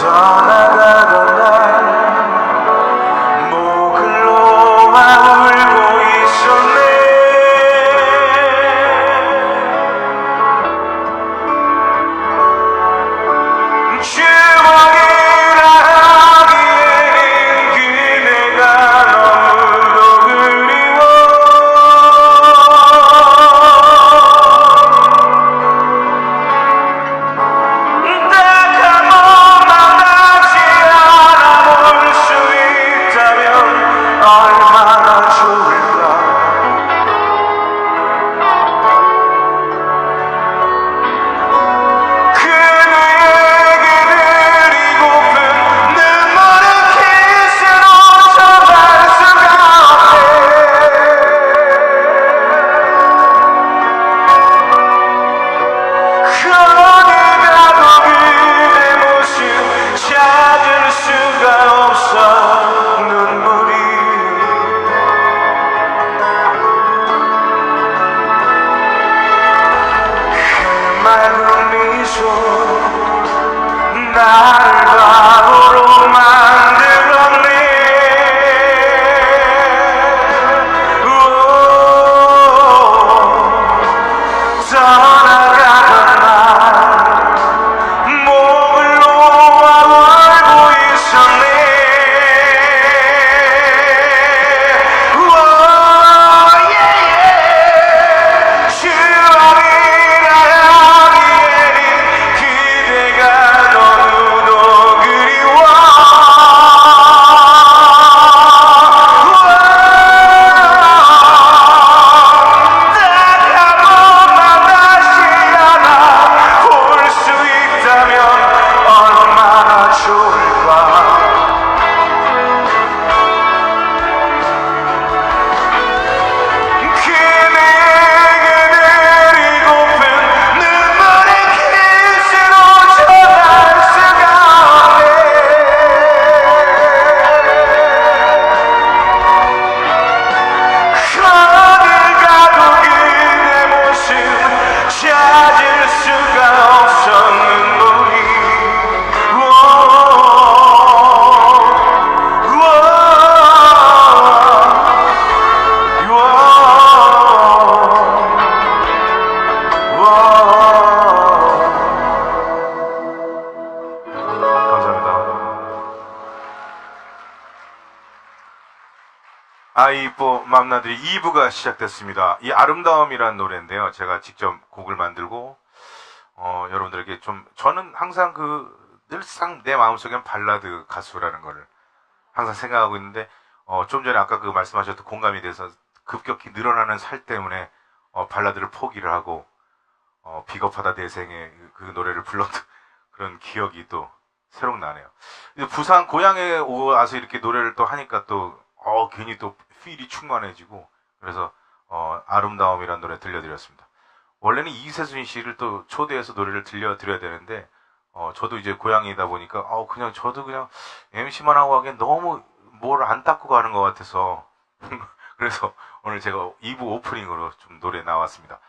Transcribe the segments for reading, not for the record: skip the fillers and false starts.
떠나가던 날 목을 놓아 울고 있었네. 추억이라 하기에는 그대가 너무도 그리워. 딱 한 번만 다시 알아볼 수 있다면 얼마나 좋을까. 나를 바보로 만들었네. 떠나가던 날 목을 놓아 울고 있었네. 추억이라 하기에는 그대가 너무도 그리워. 딱 한 번만 다시 알아볼 수 있다면 얼마나 좋을까. 그대에게 드리고픈 눈물의 키스로 전할 수가 없네. 어딜 가도 그대 모습 찾을 수가 없었는 거니. 감사합니다. 아이뽀 맘나들이 2부가 시작됐습니다. 이 아름다움이라는 노래인데요. 제가 직접 곡을 만들고 여러분들에게 좀, 저는 항상 늘상 내 마음속엔 발라드 가수라는 걸 항상 생각하고 있는데, 좀 전에 아까 그 말씀하셨던 공감이 돼서 급격히 늘어나는 살 때문에 발라드를 포기를 하고 비겁하다 내 생에 그 노래를 불렀던 그런 기억이 또 새록 나네요. 부산 고향에 와서 이렇게 노래를 또 하니까 또 괜히 또 필이 충만해지고, 그래서 아름다움이라는 노래 들려드렸습니다. 원래는 이세순 씨를 또 초대해서 노래를 들려드려야 되는데, 저도 이제 고향이다 보니까 그냥 저도 그냥 MC만 하고 하기엔 너무 뭘 안 닦고 가는 것 같아서 그래서 오늘 제가 2부 오프닝으로 좀 노래 나왔습니다.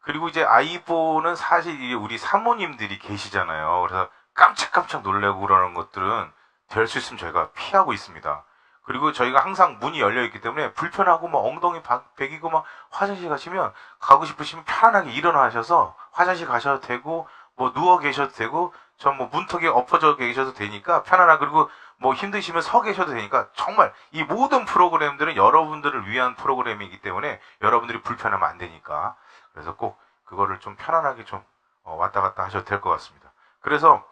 그리고 이제 아이보는 사실 이제 우리 사모님들이 계시잖아요. 그래서 깜짝깜짝 놀라고 그러는 것들은 될 수 있으면 저희가 피하고 있습니다. 그리고 저희가 항상 문이 열려 있기 때문에 불편하고 막 엉덩이 베기고 막 화장실 가시면, 가고 싶으시면 편안하게 일어나셔서 화장실 가셔도 되고, 뭐 누워 계셔도 되고, 전 뭐 문턱에 엎어져 계셔도 되니까 편안하고, 그리고 뭐 힘드시면 서 계셔도 되니까, 정말 이 모든 프로그램들은 여러분들을 위한 프로그램이기 때문에 여러분들이 불편하면 안 되니까, 그래서 꼭 그거를 좀 편안하게 좀 왔다 갔다 하셔도 될 것 같습니다. 그래서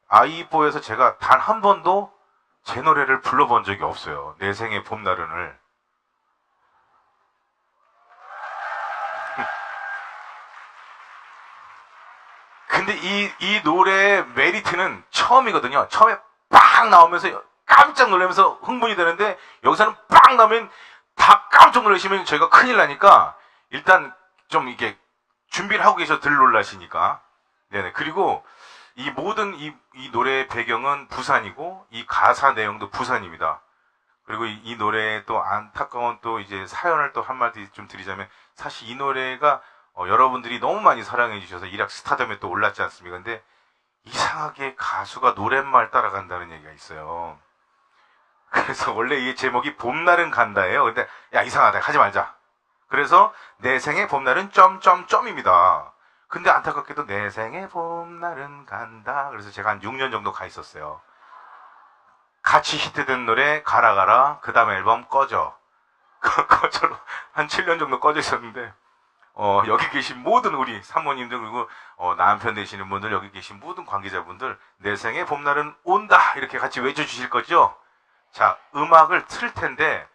아이보에서 제가 단 한 번도 제 노래를 불러본 적이 없어요. 내 생의 봄날은을. 근데 이 노래의 메리트는 처음이거든요. 처음에 빵 나오면서 깜짝 놀라면서 흥분이 되는데, 여기서는 빵 나오면 다 깜짝 놀라시면 저희가 큰일 나니까, 일단 좀 이게 준비를 하고 계셔서 덜 놀라시니까. 네네. 그리고 이 모든 이 노래의 배경은 부산이고, 이 가사 내용도 부산입니다. 그리고 이 노래에 또 안타까운 또 이제 사연을 또 한마디 좀 드리자면, 사실 이 노래가 여러분들이 너무 많이 사랑해 주셔서 일약 스타덤에 또 올랐지 않습니까? 근데 이상하게 가수가 노랫말 따라간다는 얘기가 있어요. 그래서 원래 이 제목이 봄날은 간다예요. 근데 야 이상하다 하지 말자. 그래서 내 생의 봄날은 점점점입니다. 근데 안타깝게도 내 생의 봄날은 간다. 그래서 제가 한 6년 정도 가 있었어요. 같이 히트된 노래 가라 가라. 그 다음 앨범 꺼져. 꺼져로 한 7년 정도 꺼져 있었는데 여기 계신 모든 우리 사모님들 그리고 남편 되시는 분들 여기 계신 모든 관계자분들 내 생의 봄날은 온다 이렇게 같이 외쳐주실 거죠? 자 음악을 틀 텐데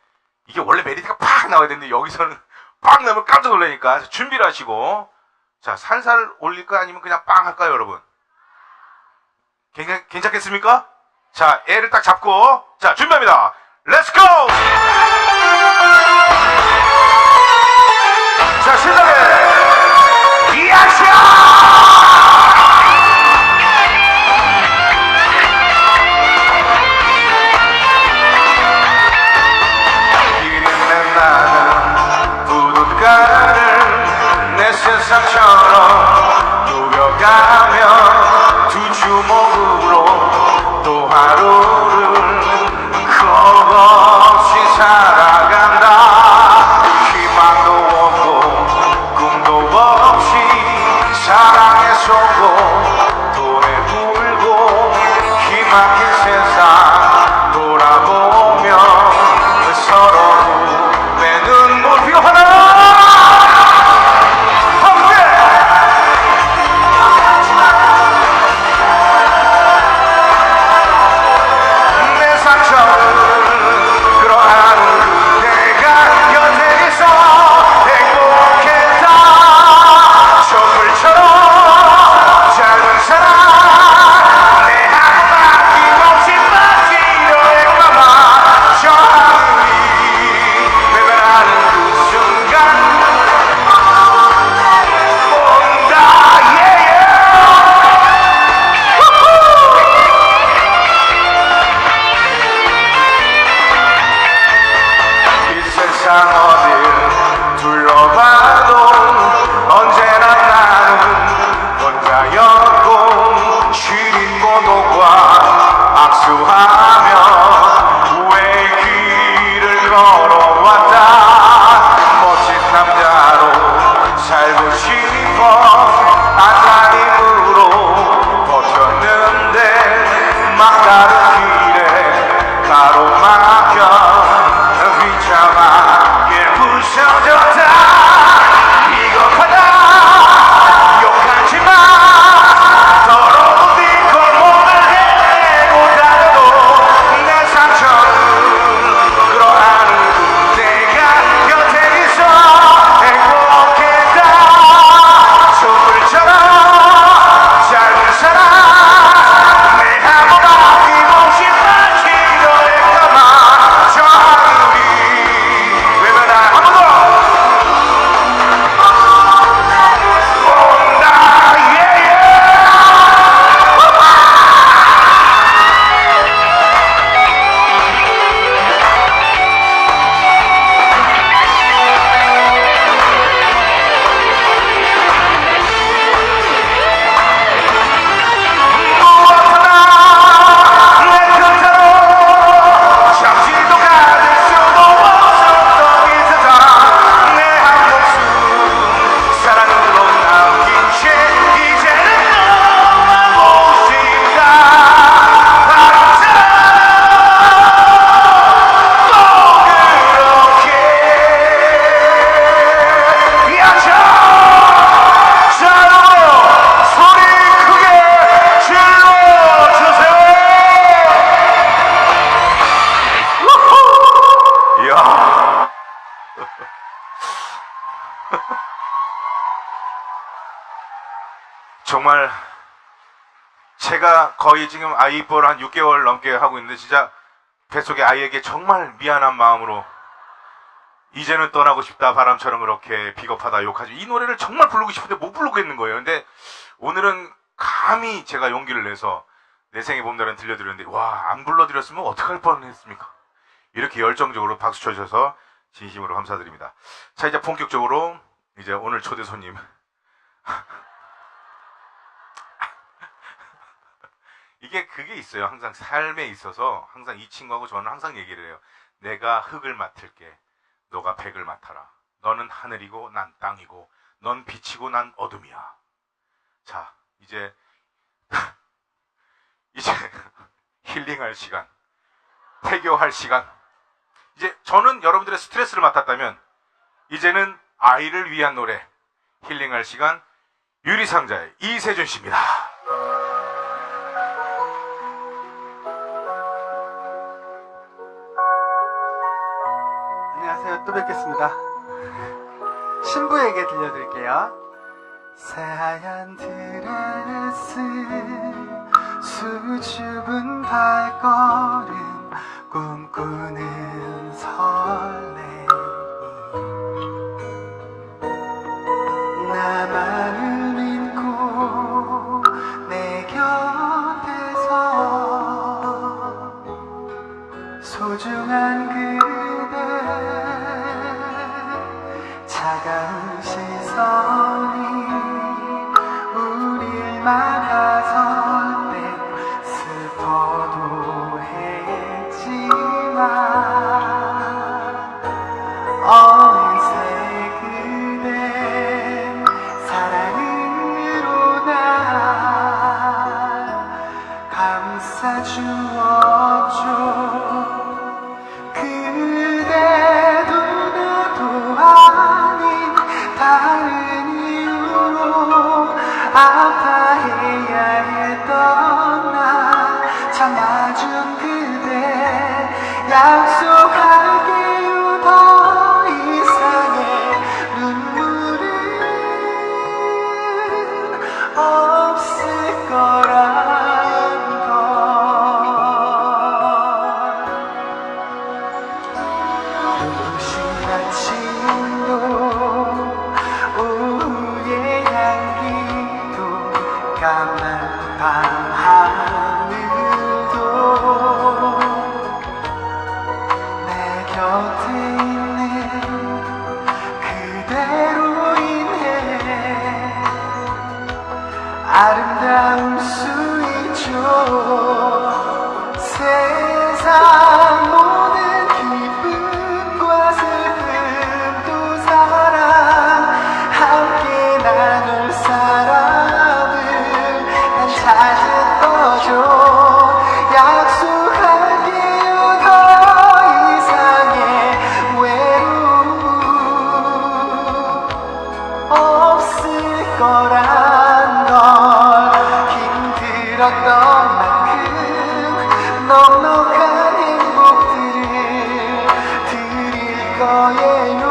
이게 원래 멜로디가 팍 나와야 되는데 여기서는 빵 나면 깜짝 놀라니까 준비를 하시고 자 살살 올릴까요 아니면 그냥 빵 할까요 여러분? 괜찮겠습니까? 자 애를 딱 잡고 자 준비합니다. 렛츠 고! 자 신나게 리액션! 비린내 나는 부둣가를 내 세상처럼 누벼가며 두 주먹으로 또 하루를 겁없이 살아간다. 희망도 없고 꿈도 없이 사랑에 속고 돈에 불고 기막힌 세상 돌아보며 서로 내 눈물 피워하나 내 상처를 끌어안은 그대가 곁에 있어 행복했다. 선물처럼 짧은 사랑 내 하루 아낌없이 빠지려 했나봐. 저 하늘이 외면하는 그 순간 온다 이 세상 어딜 둘러봐도 언제나 나는 혼자였고 시린 고독과 악수하며 왜 길을 걸어왔다. 멋진 남자로 살고 싶어 안간힘으로 버텼는데 막다른 길에 가로막혀 비참하게 부서졌다. 비겁하다 욕하지마. 더러운 네 겉몸을 헤매고 다녀도 내 상처를 끌어안은 그대가 곁에 있어 행복했다. 선물처럼 짧은 사랑 내 하루 아낌없이 빠지려 했다만 저 하늘이 외면한 한 번 더 온다 무엇보다 내 곁으로 잠시도 가질 수도 없었던 이 세상 내 한 목숨 사랑으로 남긴 채 이제는 너만 보고 싶다. 바람처럼 또 그렇게 야자 자로 소리 크게 질러주세요. 이야 정말 제가 거의 지금 아이 입보를 한 6개월 넘게 하고 있는데 진짜 뱃속의 아이에게 정말 미안한 마음으로 이제는 떠나고 싶다 바람처럼 그렇게 비겁하다 욕하지 이 노래를 정말 부르고 싶은데 못 부르고 있는 거예요. 근데 오늘은 감히 제가 용기를 내서 내 생의 봄날은 들려드렸는데 와 안 불러드렸으면 어떡할 뻔했습니까? 이렇게 열정적으로 박수 쳐주셔서 진심으로 감사드립니다. 자 이제 본격적으로 이제 오늘 초대 손님 이게 그게 있어요. 항상 삶에 있어서 항상 이 친구하고 저는 항상 얘기를 해요. 내가 흙을 맡을게. 너가 백을 맡아라. 너는 하늘이고 난 땅이고 넌 빛이고 난 어둠이야. 자, 이제 힐링할 시간, 태교할 시간. 이제 저는 여러분들의 스트레스를 맡았다면 이제는 아이를 위한 노래, 힐링할 시간, 유리상자의 이세준 씨입니다. 안녕하세요. 또 뵙겠습니다. 신부에게 들려드릴게요. 새하얀 드레스, 수줍은 발걸음, 꿈꾸는 설레임. 나만을 믿고 내 곁에서 소중한 그대, 차가운 시선이 우릴 막아설 때 슬퍼도 했지만 어느새 그대 사랑으로 날 감싸주었죠. 그대도 나도 아닌 다른 이유로 아파해야 했던 나 참아준 그대 약속할게요. 더 이상의 눈물은 없을 거란 걸. 눈부신 아침도 오후의 향기도 까만 밤 하늘도 내 곁에 있는 그대로 인해 아름다울 수 있죠. 세상 모든 기쁨과 슬픔도 사랑 함께 나눌 사람을 난 찾은 거죠. 약속할게요. 더 이상의 외로움 없을 거란 걸. 힘들었던 만큼 넉넉한 행복들을 드릴 거예요.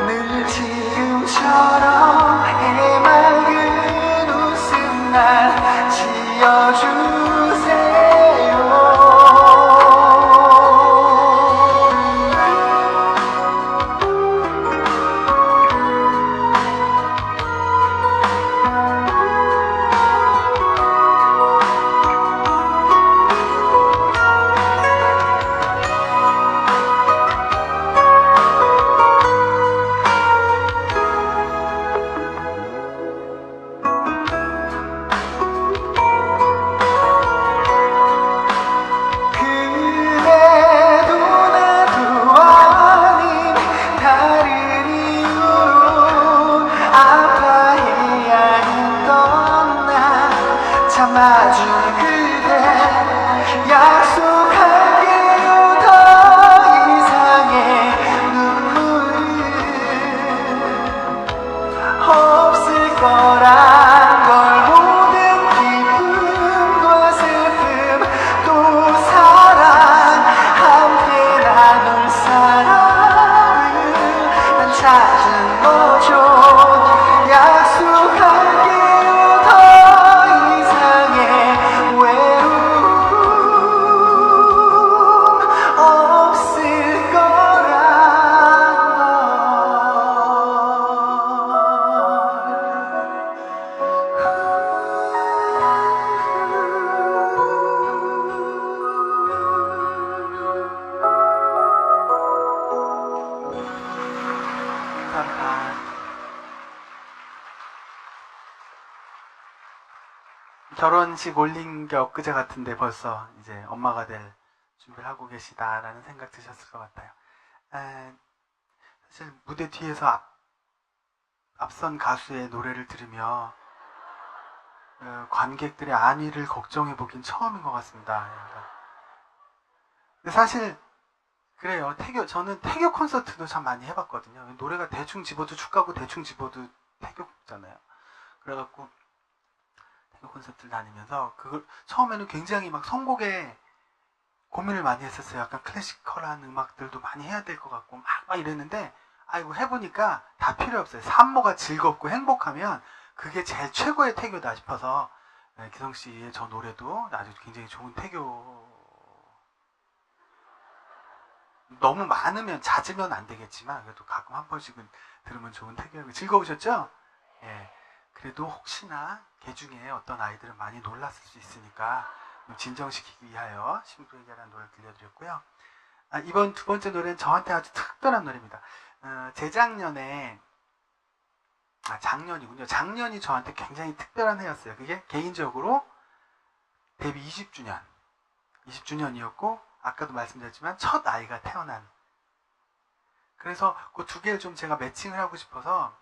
늘 지금처럼 해맑은 웃음 날 지어주세요. 그래도 나도 아닌 다른 이유로 아파해야 했던 나 참아준 그대 약속할게요. 더 이상의 눈물은 없을 거란 걸. 모든 기쁨과 슬픔 또 사랑 함께 나눌 사람을 난 찾은 거죠. 약속할게요. 더 이상의 외로움 결혼식 올린 게 엊그제 같은데 벌써 이제 엄마가 될 준비를 하고 계시다라는 생각 드셨을 것 같아요. 사실 무대 뒤에서 앞선 가수의 노래를 들으며 관객들의 안위를 걱정해 보긴 처음인 것 같습니다. 근데 사실 그래요. 저는 태교 콘서트도 참 많이 해봤거든요. 노래가 대충 집어도 축가고 대충 집어도 태교잖아요. 그래갖고 태교 콘서트를 다니면서 그걸 처음에는 굉장히 막 선곡에 고민을 많이 했었어요. 약간 클래시컬한 음악들도 많이 해야 될 것 같고 막 이랬는데 아이고 해보니까 다 필요 없어요. 산모가 즐겁고 행복하면 그게 제일 최고의 태교다 싶어서 기성 씨의 저 노래도 아주 굉장히 좋은 태교. 너무 많으면 잦으면 안 되겠지만 그래도 가끔 한 번씩은 들으면 좋은 태교하고 즐거우셨죠? 예. 그래도 혹시나 개 중에 어떤 아이들은 많이 놀랐을 수 있으니까 진정시키기 위하여 신부에게라는 노래를 들려드렸고요. 이번 두 번째 노래는 저한테 아주 특별한 노래입니다. 재작년에 작년이군요. 작년이 저한테 굉장히 특별한 해였어요. 그게 개인적으로 데뷔 20주년이었고 아까도 말씀드렸지만 첫 아이가 태어난. 그래서 그 두 개를 좀 제가 매칭을 하고 싶어서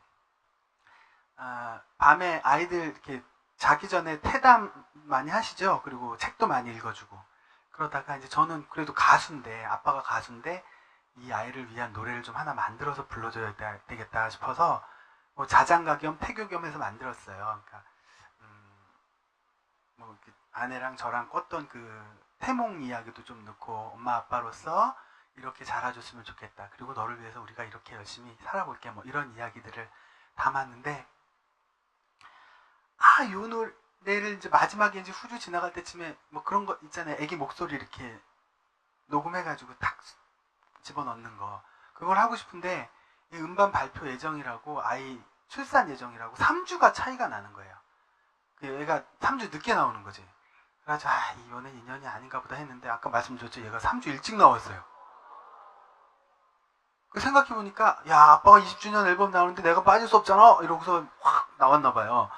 밤에 아이들 이렇게 자기 전에 태담 많이 하시죠. 그리고 책도 많이 읽어주고 그러다가 이제 저는 그래도 가수인데 아빠가 가수인데 이 아이를 위한 노래를 좀 하나 만들어서 불러줘야 되겠다 싶어서 뭐 자장가 겸 태교 겸 해서 만들었어요. 그러니까 뭐 아내랑 저랑 꿨던 그 태몽 이야기도 좀 넣고 엄마 아빠로서 이렇게 자라줬으면 좋겠다. 그리고 너를 위해서 우리가 이렇게 열심히 살아볼게. 뭐 이런 이야기들을 담았는데 요 노래를 이제 마지막에 이제 후주 지나갈 때쯤에 뭐 그런 거 있잖아요. 애기 목소리 이렇게 녹음해가지고 탁 집어넣는 거. 그걸 하고 싶은데 이 음반 발표 예정이라고 아이 출산 예정이라고 3주가 차이가 나는 거예요. 얘가 3주 늦게 나오는 거지. 그래가지고 이번엔 인연이 아닌가 보다 했는데 아까 말씀드렸죠. 얘가 3주 일찍 나왔어요. 그 생각해보니까 야 아빠가 20주년 앨범 나오는데 내가 빠질 수 없잖아 이러고서 확 나왔나 봐요.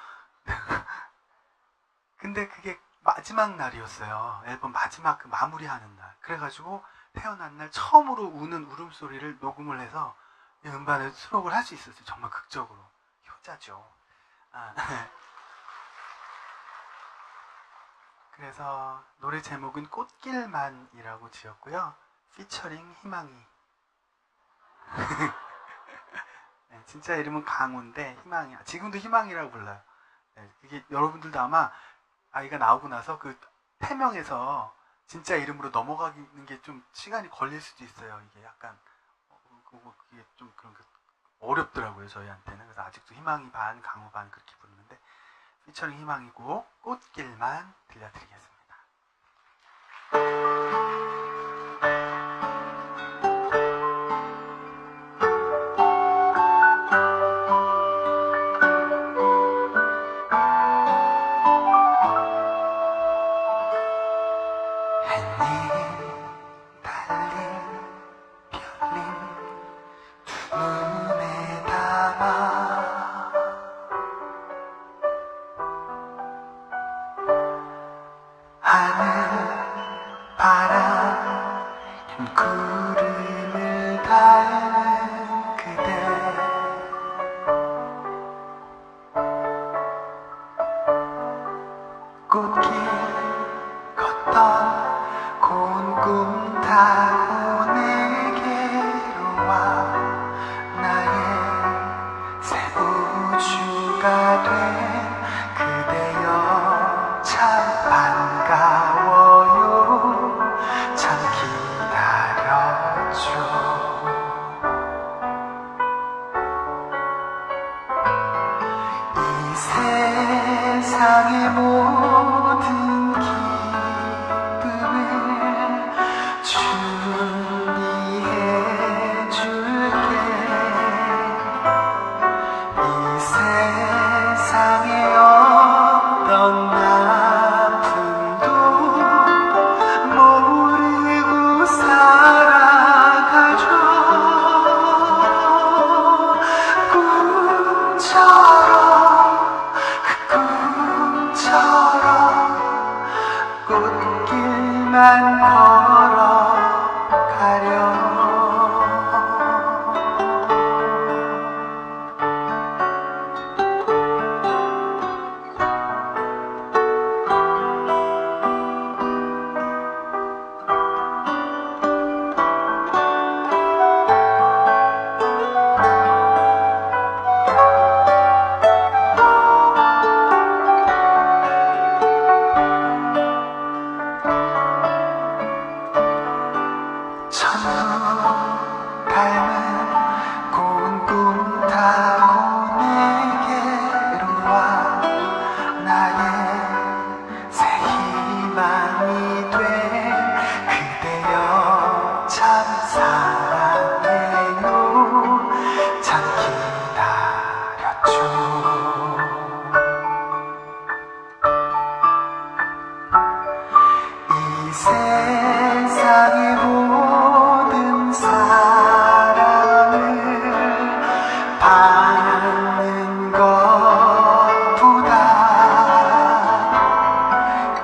근데 그게 마지막 날이었어요. 앨범 마지막 그 마무리하는 날. 그래가지고 태어난 날 처음으로 우는 울음소리를 녹음을 해서 이 음반에 수록을 할 수 있었어요. 정말 극적으로. 효자죠. 그래서 노래 제목은 꽃길만이라고 지었고요. 피처링 희망이. 네, 진짜 이름은 강우인데 희망이. 지금도 희망이라고 불러요. 네, 이게 여러분들도 아마 아이가 나오고 나서 그 태명에서 진짜 이름으로 넘어가는 게 좀 시간이 걸릴 수도 있어요. 이게 약간 그게 좀 그런 어렵더라고요 저희한테는. 그래서 아직도 희망이 반 강우 반 그렇게 부르는데 피처링 희망이고 꽃길만 들려드리겠습니다. 구름을 닮은 그대 꽃길 걷던 고운 꿈 타고 내게로 와 나의 새 우주가 된 그대여 참 반가워요 참 기다렸죠 이 세상의 모든 기쁨을 준비해 줄게 이 세상에 어떤 아픔도 모르고 살아가죠 꿈처럼 그 꿈처럼 길만 걸어가려 천국 닮은 고운 꿈 타고 내게로 와 나의 새 희망이 돼 그대여 참 사랑해요 참 기다렸죠 이 세상의 모든 사랑을 받는 것보다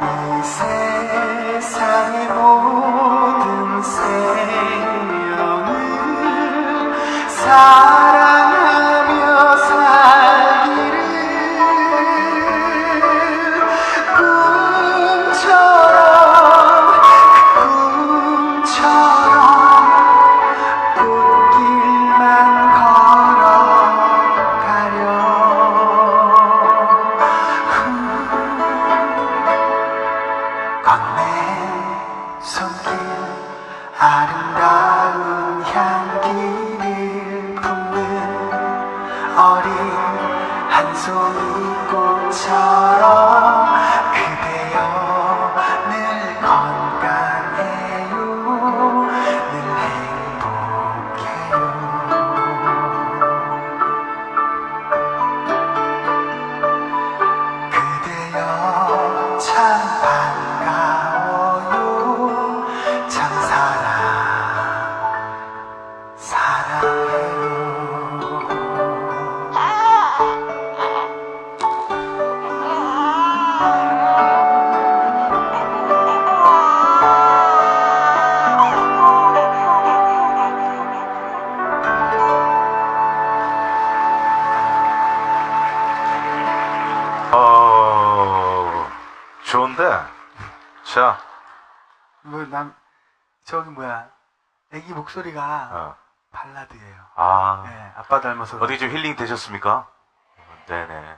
이 세상의 모든 생명을 사랑하며 살기를 꿈처럼 꽃길만 걸어가려 건네 손길 아름다운 향기를 품는 어린 한 송이 꽃처럼 그대여 늘 건강해요 늘 행복해요 그대여 참 반가워요 참 사랑해요 좋은데. 자, 저기 뭐야 애기 목소리가 어. 발라드예요 아, 네, 아빠 닮아서 어떻게 좀 힐링 되셨습니까? 네네.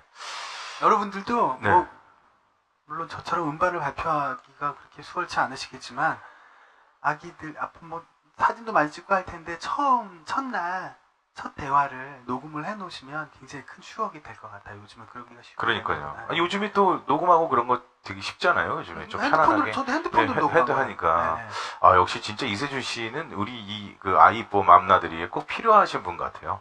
여러분들도 네. 뭐 물론 저처럼 음반을 발표하기가 그렇게 수월치 않으시겠지만 아기들 앞으로 뭐 사진도 많이 찍고 할 텐데 첫날 첫 대화를 녹음을 해놓으시면 굉장히 큰 추억이 될 것 같아요. 요즘은 그러기가 쉽고 그러니까요. 아, 요즘에 또 녹음하고 그런 거 되게 쉽잖아요. 요즘에 좀 편안하게. 저도 핸드폰으로 네, 녹음하고 해도 하니까. 네, 네. 아, 역시 진짜 이세준 씨는 우리 이 그 아이뽀 맘나들이에 꼭 필요하신 분 같아요.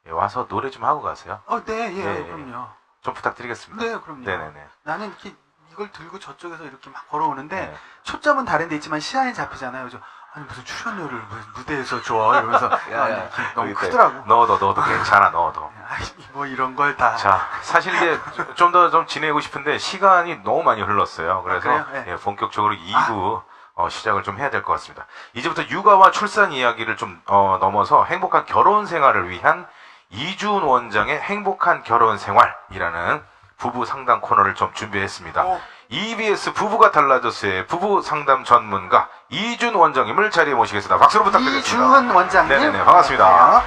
예, 와서 노래 좀 하고 가세요. 네, 예, 네, 그럼요. 좀 부탁드리겠습니다. 네, 그럼요. 네네네. 나는 이렇게 이걸 들고 저쪽에서 이렇게 막 걸어오는데 네. 초점은 다른 데 있지만 시야에 잡히잖아요. 그래서 아니 무슨 출연료를 무대에서 줘 이러면서 야, 너무 여기 크더라고. 넣어도 괜찮아, 넣어도. 아이, 뭐 이런 걸 다. 자, 사실 이제 좀 더 좀 지내고 싶은데 시간이 너무 많이 흘렀어요. 그래서 그래요? 네. 예, 본격적으로 2부 시작을 좀 해야 될 것 같습니다. 이제부터 육아와 출산 이야기를 좀 넘어서 행복한 결혼 생활을 위한 이준 원장의 행복한 결혼 생활이라는 부부 상담 코너를 좀 준비했습니다. EBS 부부가 달라졌어요. 부부 상담 전문가 이준 원장님을 자리에 모시겠습니다. 박수로 부탁드리겠습니다. 이준 원장님. 네네네, 반갑습니다.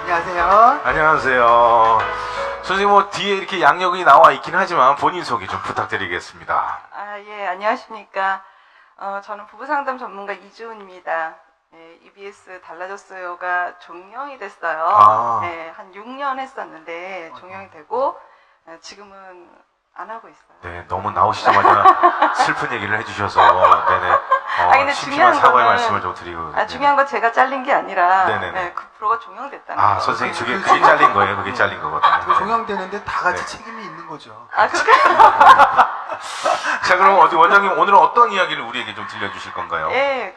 안녕하세요. 안녕하세요. 선생님 뭐 뒤에 이렇게 양력이 나와 있긴 하지만 본인 소개 좀 부탁드리겠습니다. 예, 안녕하십니까. 저는 부부상담 전문가 이주은입니다. 예, EBS 달라졌어요가 종영이 됐어요. 아. 예, 한 6년 했었는데 종영이 되고 지금은 안 하고 있어요. 네, 너무 나오시자마자 슬픈 얘기를 해주셔서 네네. 근데 심심한 중요한 사과의 거는- 말씀을 좀 드리고. 중요한 건 제가 잘린 게 아니라 네네네. 그 프로가 종영됐다는 아, 거. 선생님 그게 잘린 거예요. 그게 잘린 그 거거든요. 종영되는데 다 같이 네. 책임이 있는 거죠. 그럴까요? 자, 그럼 어디 원장님 오늘은 어떤 이야기를 우리에게 좀 들려주실 건가요? 예,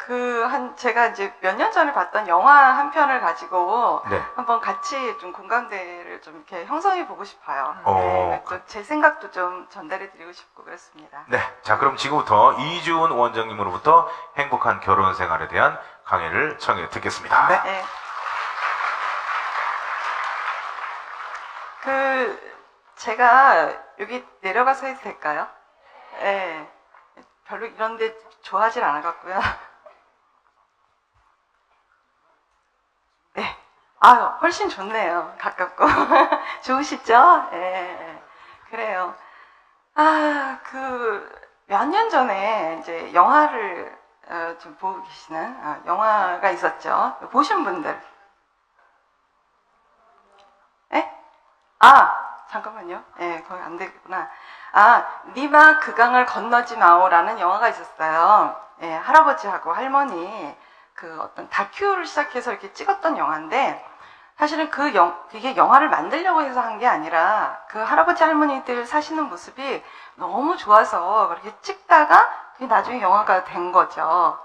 제가 이제 몇 년 전에 봤던 영화 한 편을 가지고 네. 한번 같이 좀 공감대를 좀 이렇게 형성해 보고 싶어요. 어, 또 제 생각도 좀 전달해 드리고 싶고 그렇습니다. 네. 자, 그럼 지금부터 이주은 원장님으로부터 행복한 결혼 생활에 대한 강의를 청해 듣겠습니다. 네. 예. 제가 여기 내려가서 해도 될까요? 예. 별로 이런데 좋아하진 않아갖고요. 네. 훨씬 좋네요. 가깝고. 좋으시죠? 예. 그래요. 몇 년 전에 이제 영화를 좀 보고 계시는 영화가 있었죠. 보신 분들. 예? 잠깐만요. 예, 거기 안 되겠구나. 니마 그강을 건너지 마오라는 영화가 있었어요. 예, 할아버지하고 할머니 어떤 다큐를 시작해서 이렇게 찍었던 영화인데 사실은 이게 영화를 만들려고 해서 한 게 아니라 그 할아버지 할머니들 사시는 모습이 너무 좋아서 그렇게 찍다가 그게 나중에 영화가 된 거죠.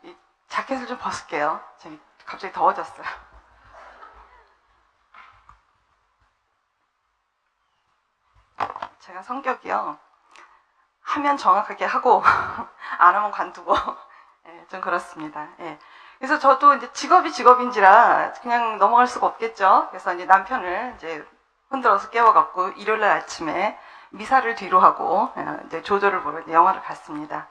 이 자켓을 좀 벗을게요. 지금 갑자기 더워졌어요. 제가 성격이요. 하면 정확하게 하고 안 하면 관두고 예, 좀 그렇습니다. 예. 그래서 저도 이제 직업인지라 그냥 넘어갈 수가 없겠죠. 그래서 이제 남편을 이제 흔들어서 깨워갖고 일요일날 아침에 미사를 뒤로 하고 이제 조조를 보러 이제 영화를 갔습니다.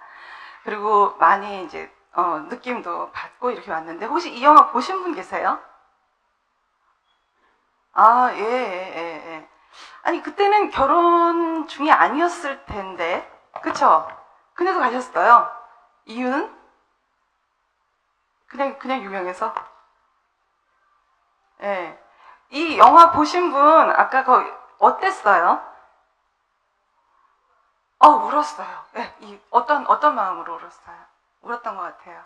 그리고 많이 이제 느낌도 받고 이렇게 왔는데 혹시 이 영화 보신 분 계세요? 예. 아니 그때는 결혼 중이 아니었을 텐데 그쵸? 근데도 가셨어요. 이유는? 그냥 유명해서? 예. 이 영화 보신 분 아까 거기 어땠어요? 울었어요. 예. 어떤 마음으로 울었어요? 울었던 것 같아요.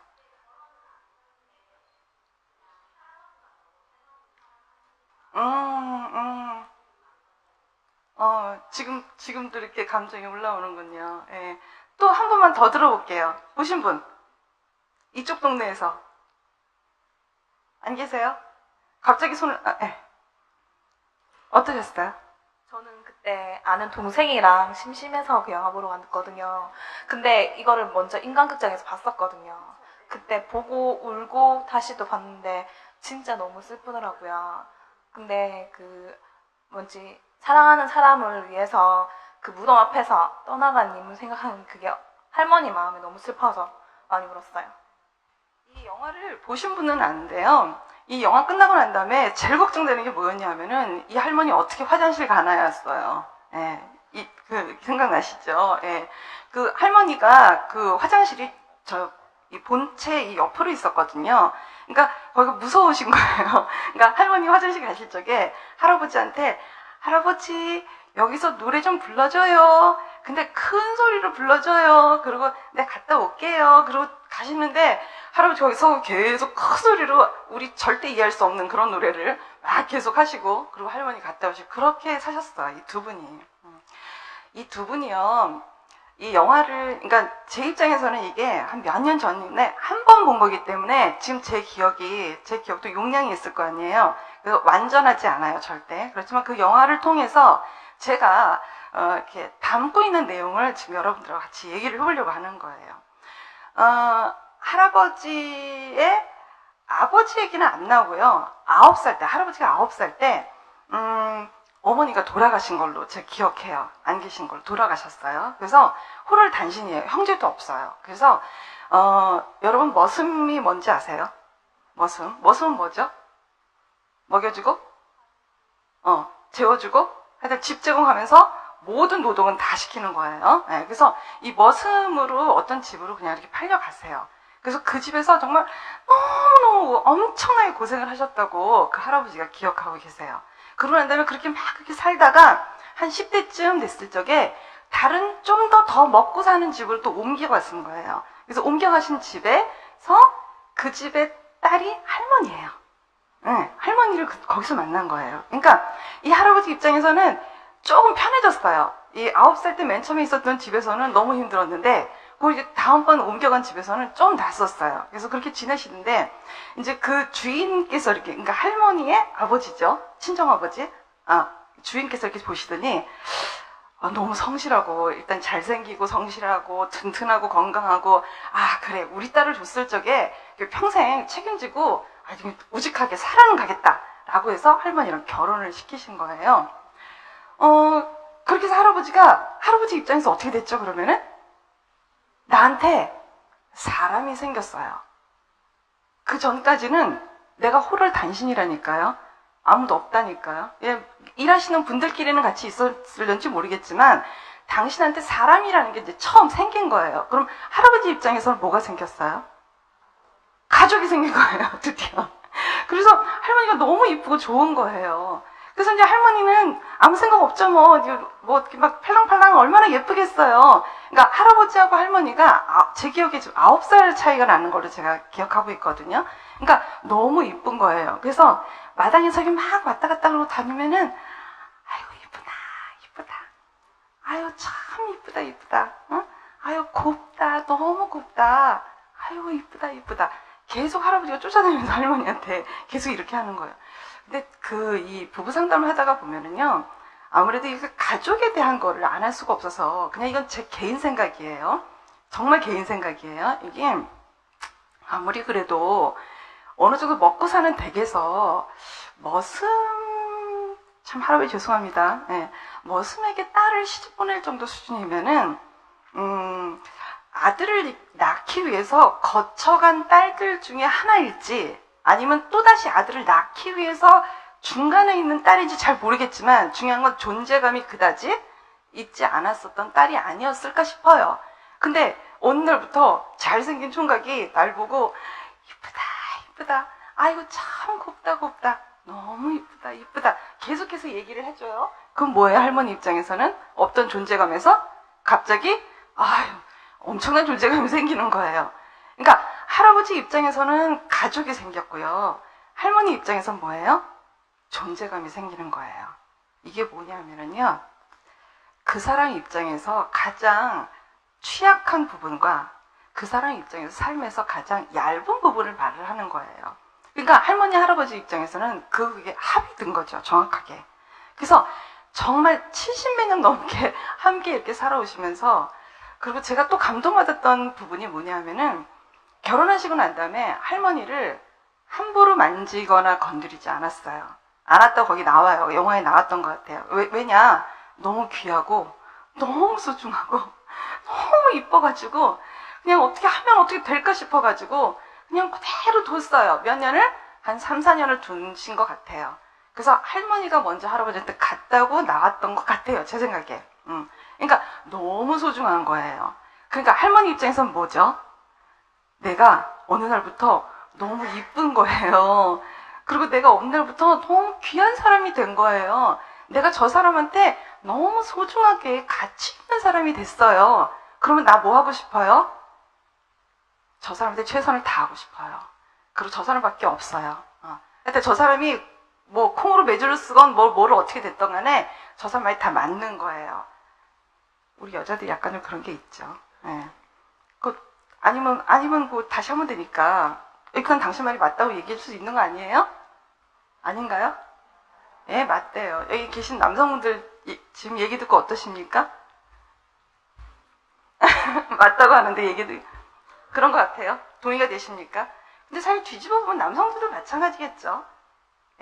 지금도 이렇게 감정이 올라오는군요. 예. 또 한 번만 더 들어볼게요. 보신 분? 이쪽 동네에서. 안 계세요? 갑자기 손을, 예. 어떠셨어요? 저는 그때 아는 동생이랑 심심해서 그 영화 보러 갔거든요. 근데 이거를 먼저 인간극장에서 봤었거든요. 그때 보고 울고 다시 또 봤는데 진짜 너무 슬프더라고요. 근데 사랑하는 사람을 위해서 그 무덤 앞에서 떠나간 인물 생각하는 그게 할머니 마음에 너무 슬퍼서 많이 울었어요. 이 영화를 보신 분은 아는데요. 이 영화 끝나고 난 다음에 제일 걱정되는 게 뭐였냐면은 이 할머니 어떻게 화장실 가나였어요. 예. 생각나시죠? 예. 그 할머니가 그 화장실이 이 본체 이 옆으로 있었거든요. 그러니까 거기가 무서우신 거예요. 그러니까 할머니 화장실 가실 적에 할아버지한테 할아버지 여기서 노래 좀 불러줘요. 근데 큰 소리로 불러줘요. 그리고 내가 갔다 올게요. 그리고 가시는데 할아버지 거기서 계속 큰 소리로 우리 절대 이해할 수 없는 그런 노래를 막 계속 하시고 그리고 할머니 갔다 오시고 그렇게 사셨어요. 이 두 분이. 이 두 분이요. 이 영화를 그러니까 제 입장에서는 이게 한 몇 년 전에 한 번 본 거기 때문에 지금 제 기억도 용량이 있을 거 아니에요. 그래서 완전하지 않아요. 절대. 그렇지만 그 영화를 통해서 제가 이렇게 담고 있는 내용을 지금 여러분들과 같이 얘기를 해보려고 하는 거예요. 할아버지의 아버지 얘기는 안 나오고요. 9살 때, 할아버지가 9살 때, 어머니가 돌아가신 걸로 제가 기억해요. 안 계신 걸로 돌아가셨어요. 그래서 홀을 단신이에요. 형제도 없어요. 그래서, 여러분, 머슴이 뭔지 아세요? 머슴은 뭐죠? 먹여주고, 재워주고, 하여튼 집 제공하면서 모든 노동은 다 시키는 거예요. 네, 그래서 이 머슴으로 어떤 집으로 그냥 이렇게 팔려가세요. 그래서 그 집에서 정말 너무너무 엄청나게 고생을 하셨다고 그 할아버지가 기억하고 계세요. 그러고 난 다음에 그렇게 살다가 한 10대쯤 됐을 적에 다른 좀 더 먹고 사는 집을 또 옮겨갔은 거예요. 그래서 옮겨가신 집에서 그 집의 딸이 할머니예요. 네, 할머니를 거기서 만난 거예요. 그러니까 이 할아버지 입장에서는 조금 편해졌어요. 이 9살 때 맨 처음에 있었던 집에서는 너무 힘들었는데 그 이제 다음번 옮겨간 집에서는 좀 낫었어요. 그래서 그렇게 지내시는데 이제 그 주인께서 이렇게 그러니까 할머니의 아버지죠. 친정아버지. 주인께서 이렇게 보시더니 너무 성실하고 일단 잘생기고 성실하고 튼튼하고 건강하고 그래 우리 딸을 줬을 적에 평생 책임지고 아주 우직하게 살아는 가겠다라고 해서 할머니랑 결혼을 시키신 거예요. 그렇게 해서 할아버지 입장에서 어떻게 됐죠? 그러면은 나한테 사람이 생겼어요. 그 전까지는 내가 홀을 단신이라니까요. 아무도 없다니까요. 예, 일하시는 분들끼리는 같이 있었을런지 모르겠지만 당신한테 사람이라는 게 이제 처음 생긴 거예요. 그럼 할아버지 입장에서는 뭐가 생겼어요? 가족이 생긴 거예요, 드디어. 그래서 할머니가 너무 이쁘고 좋은 거예요. 그래서 이제 할머니는 아무 생각 없죠, 뭐 이렇게 막 팔랑팔랑 얼마나 예쁘겠어요. 그러니까 할아버지하고 할머니가 제 기억에 지금 9살 차이가 나는 걸로 제가 기억하고 있거든요. 그러니까 너무 이쁜 거예요. 그래서 마당에서 막 왔다 갔다 그러고 다니면은 아이고 이쁘다. 아유 참 이쁘다. 어? 아유 곱다. 너무 곱다. 아유 이쁘다. 계속 할아버지가 쫓아다니면서 할머니한테 계속 이렇게 하는 거예요. 근데 이 부부 상담을 하다가 보면은요, 아무래도 이 가족에 대한 거를 안 할 수가 없어서 그냥 이건 제 개인 생각이에요. 정말 개인 생각이에요. 이게 아무리 그래도 어느 정도 먹고 사는 댁에서 참 할아버지 죄송합니다. 예, 머슴에게 딸을 시집 보낼 정도 수준이면은 아들을 낳기 위해서 거쳐간 딸들 중에 하나일지 아니면 또다시 아들을 낳기 위해서 중간에 있는 딸인지 잘 모르겠지만 중요한 건 존재감이 그다지 있지 않았었던 딸이 아니었을까 싶어요. 근데 어느 날부터 잘생긴 총각이 날 보고 이쁘다. 아이고 참 곱다. 너무 이쁘다. 계속해서 얘기를 해줘요. 그럼 뭐예요? 할머니 입장에서는 없던 존재감에서 갑자기 엄청난 존재감이 생기는 거예요. 그러니까 할아버지 입장에서는 가족이 생겼고요. 할머니 입장에서는 뭐예요? 존재감이 생기는 거예요. 이게 뭐냐면요. 그 사람 입장에서 가장 취약한 부분과 그 사람 입장에서 삶에서 가장 얇은 부분을 말을 하는 거예요. 그러니까 할머니, 할아버지 입장에서는 그게 합이 든 거죠. 정확하게. 그래서 정말 70몇 년 넘게 함께 이렇게 살아오시면서 그리고 제가 또 감동받았던 부분이 뭐냐면은 결혼하시고 난 다음에 할머니를 함부로 만지거나 건드리지 않았어요. 않았다고 거기 나와요. 영화에 나왔던 것 같아요. 왜냐? 너무 귀하고 너무 소중하고 너무 이뻐가지고 그냥 어떻게 하면 어떻게 될까 싶어가지고 그냥 그대로 뒀어요. 몇 년을? 한 3, 4년을 두신 것 같아요. 그래서 할머니가 먼저 할아버지한테 갔다고 나왔던 것 같아요. 제 생각에. 그러니까 너무 소중한 거예요. 그러니까 할머니 입장에서는 뭐죠? 내가 어느 날부터 너무 이쁜 거예요. 그리고 내가 어느 날부터 너무 귀한 사람이 된 거예요. 내가 저 사람한테 너무 소중하게 가치 있는 사람이 됐어요. 그러면 나 뭐 하고 싶어요? 저 사람한테 최선을 다하고 싶어요. 그리고 저 사람밖에 없어요. 하여튼 저 사람이 뭐 콩으로 매주를 쓰건 뭐를 어떻게 됐던 간에 저 사람 말이 다 맞는 거예요. 우리 여자들이 약간 좀 그런 게 있죠. 예. 아니면 뭐 다시 하면 되니까 그건 당신 말이 맞다고 얘기할 수 있는 거 아니에요? 아닌가요? 예, 맞대요. 여기 계신 남성분들 지금 얘기 듣고 어떠십니까? 맞다고 하는데 얘기도 그런 것 같아요. 동의가 되십니까? 근데 사실 뒤집어 보면 남성들도 마찬가지겠죠.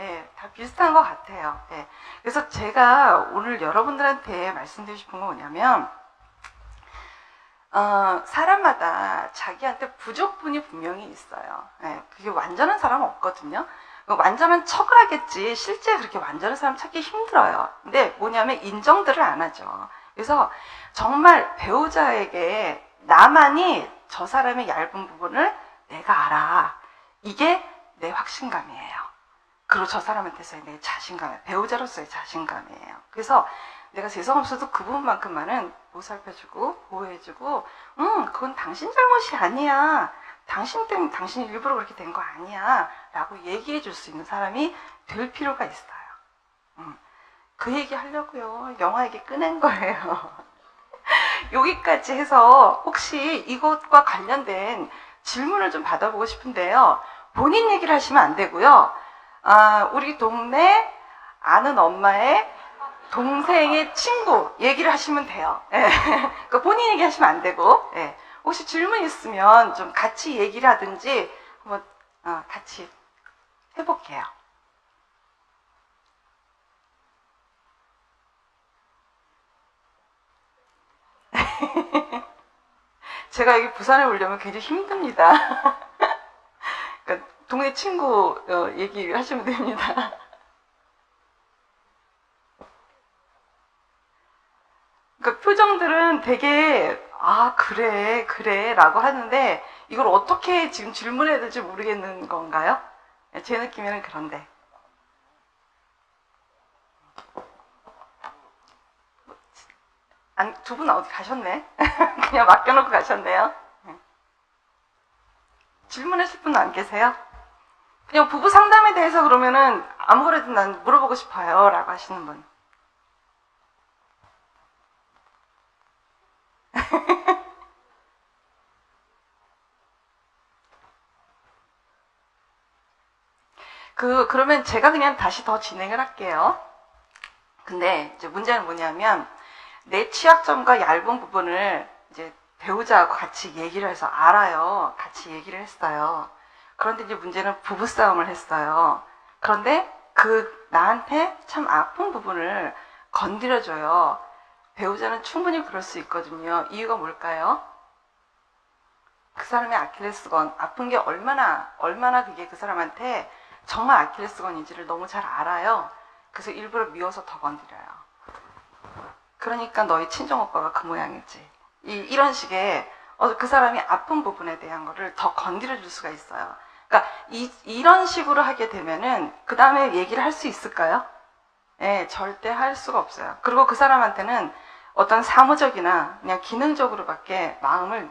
예, 다 비슷한 것 같아요. 예. 그래서 제가 오늘 여러분들한테 말씀드리고 싶은 건 뭐냐면, 사람마다 자기한테 부족분이 분명히 있어요. 예, 그게 완전한 사람은 없거든요. 완전한 척을 하겠지, 실제 그렇게 완전한 사람 찾기 힘들어요. 근데 뭐냐면 인정들을 안 하죠. 그래서 정말 배우자에게 나만이 저 사람의 얇은 부분을 내가 알아. 이게 내 확신감이에요. 그리고 저 사람한테서의 내 자신감, 배우자로서의 자신감이에요. 그래서 내가 재성 없어도 그 부분만큼만은 보살펴주고 보호해주고 그건 당신 잘못이 아니야. 당신 때문에 당신이 일부러 그렇게 된 거 아니야 라고 얘기해 줄 수 있는 사람이 될 필요가 있어요. 그 얘기 하려고요. 영화 얘기 꺼낸 거예요. 여기까지 해서 혹시 이것과 관련된 질문을 좀 받아보고 싶은데요. 본인 얘기를 하시면 안 되고요. 우리 동네 아는 엄마의 동생의 친구 얘기를 하시면 돼요. 예. 그러니까 본인 얘기 하시면 안 되고, 예. 혹시 질문 있으면 좀 같이 얘기를 하든지 한번 같이 해볼게요. 제가 여기 부산에 오려면 굉장히 힘듭니다. 그러니까 동네 친구 얘기하시면 됩니다. 그러니까 표정들은 되게 그래 라고 하는데 이걸 어떻게 지금 질문해야 될지 모르겠는 건가요? 제 느낌에는 그런데. 두 분 어디 가셨네? 그냥 맡겨놓고 가셨네요. 질문하실 분 안 계세요? 그냥 부부 상담에 대해서 그러면은 아무거래도 난 물어보고 싶어요 라고 하시는 분. 그러면 제가 그냥 다시 더 진행을 할게요. 근데 이제 문제는 뭐냐면 내 취약점과 얇은 부분을 이제 배우자하고 같이 얘기를 해서 알아요. 같이 얘기를 했어요. 그런데 이제 문제는 부부싸움을 했어요. 그런데 나한테 참 아픈 부분을 건드려줘요. 배우자는 충분히 그럴 수 있거든요. 이유가 뭘까요? 그 사람의 아킬레스건, 아픈 게 얼마나 그게 그 사람한테 정말 아킬레스건인지를 너무 잘 알아요. 그래서 일부러 미워서 더 건드려요. 그러니까 너희 친정오빠가 그 모양이지. 이런 식의 그 사람이 아픈 부분에 대한 거를 더 건드려 줄 수가 있어요. 그러니까 이런 식으로 하게 되면은 그 다음에 얘기를 할 수 있을까요? 예, 절대 할 수가 없어요. 그리고 그 사람한테는 어떤 사무적이나 그냥 기능적으로밖에 마음을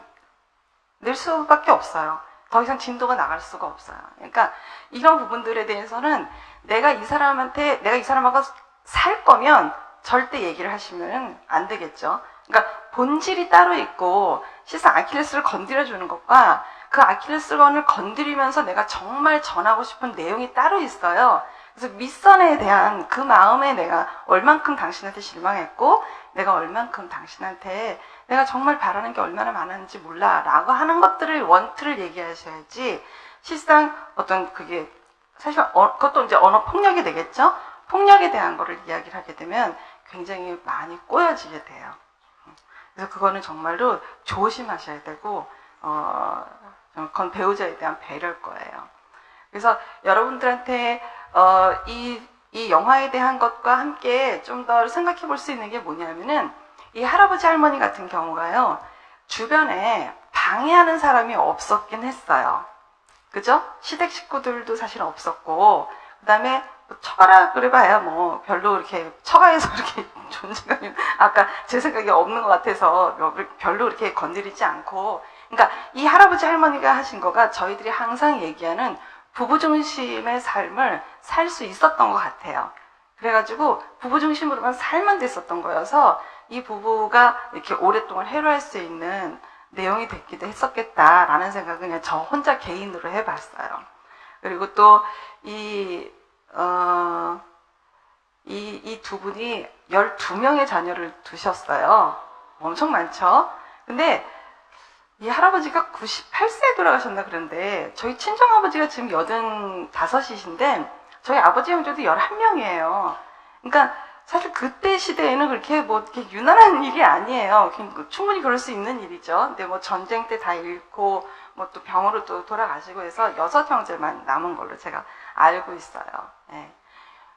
낼 수밖에 없어요. 더 이상 진도가 나갈 수가 없어요. 그러니까 이런 부분들에 대해서는 내가 이 사람하고 살 거면 절대 얘기를 하시면 안 되겠죠. 그러니까 본질이 따로 있고 실상 아킬레스를 건드려주는 것과 그 아킬레스건을 건드리면서 내가 정말 전하고 싶은 내용이 따로 있어요. 그래서 밑선에 대한 그 마음에 내가 얼만큼 당신한테 실망했고 내가 얼만큼 당신한테 내가 정말 바라는 게 얼마나 많은지 몰라 라고 하는 것들을 원틀을 얘기하셔야지 실상 어떤 그게 사실 그것도 이제 언어 폭력이 되겠죠. 폭력에 대한 거를 이야기를 하게 되면 굉장히 많이 꼬여지게 돼요. 그래서 그거는 정말로 조심하셔야 되고 그건 배우자에 대한 배려일 거예요. 그래서 여러분들한테 이 영화에 대한 것과 함께 좀 더 생각해 볼 수 있는 게 뭐냐면은 이 할아버지 할머니 같은 경우가요 주변에 방해하는 사람이 없었긴 했어요. 그죠? 시댁 식구들도 사실 없었고 그 다음에 처가라 그래봐야 뭐 별로 이렇게 처가에서 이렇게 존재감이 아까 제 생각에 없는 것 같아서 별로 이렇게 건드리지 않고 그러니까 이 할아버지 할머니가 하신 거가 저희들이 항상 얘기하는 부부 중심의 삶을 살 수 있었던 것 같아요. 그래가지고 부부 중심으로만 살면 됐었던 거여서 이 부부가 이렇게 오랫동안 해로할 수 있는 내용이 됐기도 했었겠다라는 생각을 그냥 저 혼자 개인으로 해봤어요. 그리고 또 이 두 분이 12명의 자녀를 두셨어요. 엄청 많죠? 근데 이 할아버지가 98세에 돌아가셨나 그런데 저희 친정아버지가 지금 85이신데 저희 아버지 형제도 11명이에요. 그러니까 사실 그때 시대에는 그렇게 뭐 이렇게 유난한 일이 아니에요. 충분히 그럴 수 있는 일이죠. 근데 뭐 전쟁 때 다 잃고 뭐 또 병으로 또 돌아가시고 해서 6형제만 남은 걸로 제가 알고 있어요. 예.